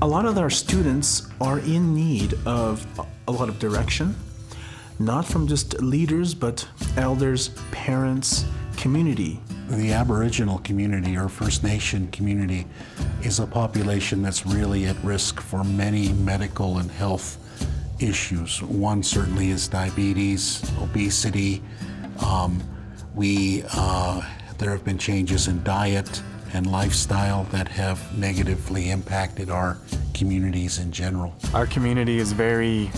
A lot of our students are in need of a lot of direction, not from just leaders, but elders, parents, community. The Aboriginal community or First Nation community is a population that's really at risk for many medical and health issues. One certainly is diabetes, obesity. There have been changes in diet and lifestyle that have negatively impacted our communities in general. Our community is very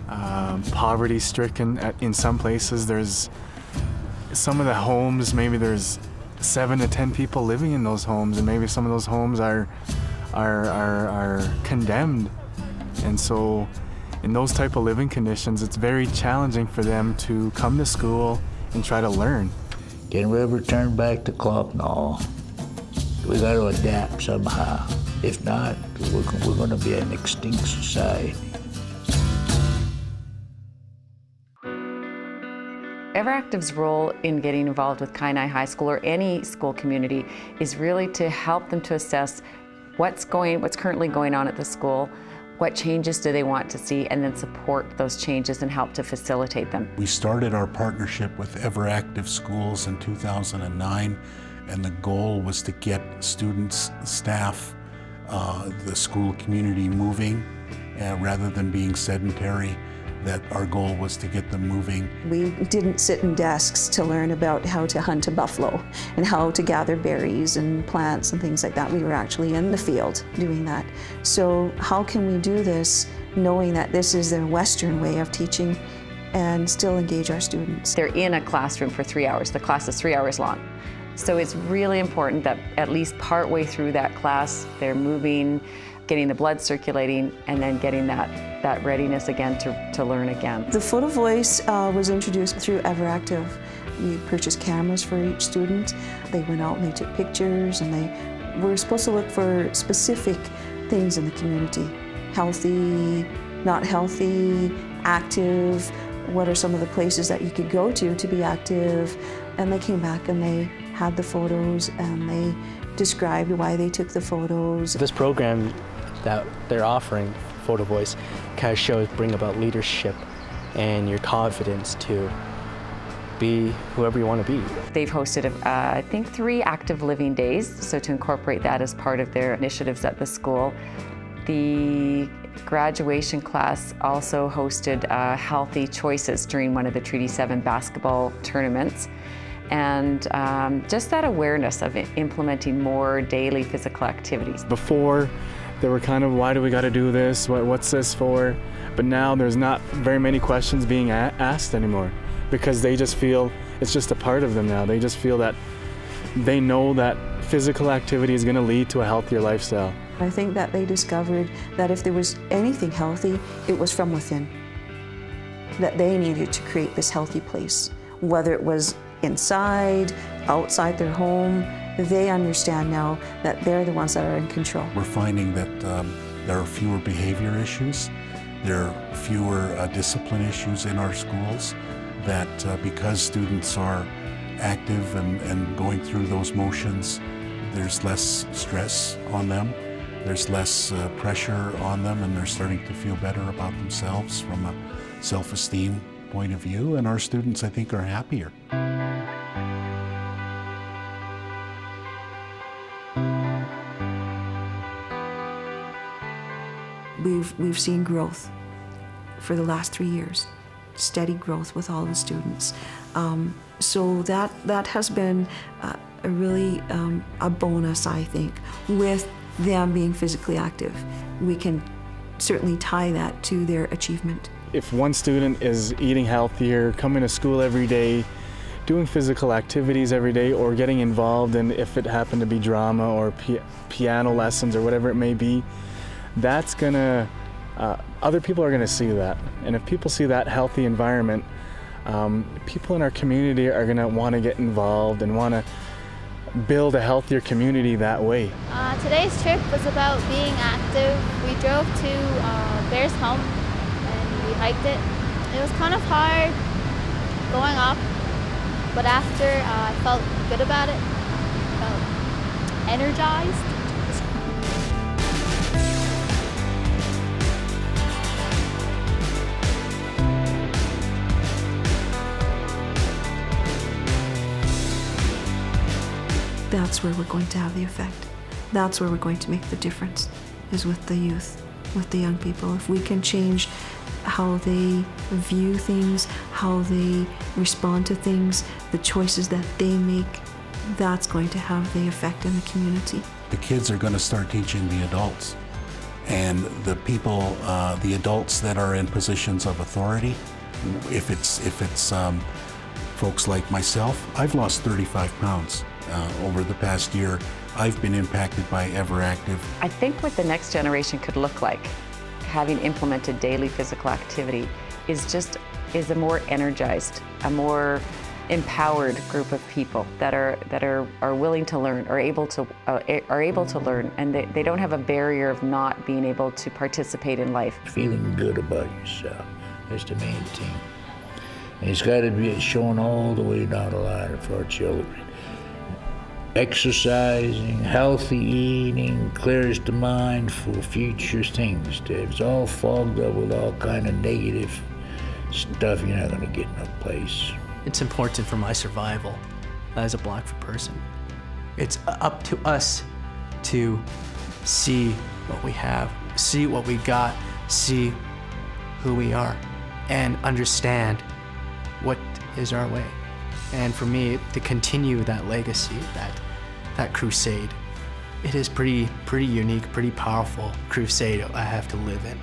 poverty-stricken. In some places, there's some of the homes, maybe there's 7 to 10 people living in those homes, and maybe some of those homes are condemned. And so in those type of living conditions, it's very challenging for them to come to school and try to learn. Can we ever turn back the clock? No. We got to adapt somehow. If not, we're going to be an extinct society. Everactive's role in getting involved with Kainai High School or any school community is really to help them to assess what's currently going on at the school, what changes do they want to see, and then support those changes and help to facilitate them. We started our partnership with Everactive Schools in 2009, and the goal was to get students, staff, the school community moving, rather than being sedentary. That our goal was to get them moving. We didn't sit in desks to learn about how to hunt a buffalo and how to gather berries and plants and things like that. We were actually in the field doing that. So how can we do this knowing that this is the Western way of teaching and still engage our students? They're in a classroom for 3 hours. The class is 3 hours long. So it's really important that at least partway through that class, they're moving, getting the blood circulating, and then getting that readiness again to learn again. The PhotoVoice was introduced through Everactive. We purchased cameras for each student. They went out and they took pictures, and they were supposed to look for specific things in the community. Healthy, not healthy, active. What are some of the places that you could go to be active? And they came back and they had the photos and they described why they took the photos. This program that they're offering, PhotoVoice, kind of bring about leadership and your confidence to be whoever you want to be. They've hosted, I think, 3 active living days, so to incorporate that as part of their initiatives at the school. The graduation class also hosted Healthy Choices during one of the Treaty 7 basketball tournaments. And just that awareness of implementing more daily physical activities. Before, they were kind of, why do we got to do this? What's this for? But now there's not very many questions being asked anymore, because they just feel it's just a part of them now. They just feel that they know that physical activity is going to lead to a healthier lifestyle. I think that they discovered that if there was anything healthy, it was from within. That they needed to create this healthy place, whether it was inside, outside their home. They understand now that they're the ones that are in control. We're finding that there are fewer behavior issues, there are fewer discipline issues in our schools, that because students are active and going through those motions, there's less stress on them, there's less pressure on them, and they're starting to feel better about themselves from a self-esteem point of view, and our students, I think, are happier. We've seen growth for the last 3 years, steady growth with all the students. So that has been a really a bonus, I think, with them being physically active. We can certainly tie that to their achievement. If one student is eating healthier, coming to school every day, doing physical activities every day, or getting involved in, if it happened to be drama or piano lessons or whatever it may be, that's gonna, other people are gonna see that. And if people see that healthy environment, people in our community are gonna wanna get involved and wanna build a healthier community that way. Today's trip was about being active. We drove to Bears Home and we hiked it. It was kind of hard going up, but after I felt good about it, felt energized. that's where we're going to have the effect. That's where we're going to make the difference, is with the youth, with the young people. If we can change how they view things, how they respond to things, the choices that they make, that's going to have the effect in the community. The kids are going to start teaching the adults. And the people, the adults that are in positions of authority, if it's folks like myself, I've lost 35 pounds over the past year. I've been impacted by Everactive. I think what the next generation could look like, having implemented daily physical activity, is a more energized, a more empowered group of people that are willing to learn, are able to learn, and they don't have a barrier of not being able to participate in life. Feeling good about yourself is the main thing. And it's got to be shown all the way down the line for our children. Exercising, healthy eating, clears the mind for future things. If it's all fogged up with all kind of negative stuff, you're not going to get in a place. It's important for my survival as a Blackfoot person. It's up to us to see what we have, see what we got, see who we are, and understand what is our way. And for me, to continue that legacy, that crusade, it is pretty unique, pretty powerful crusade I have to live in.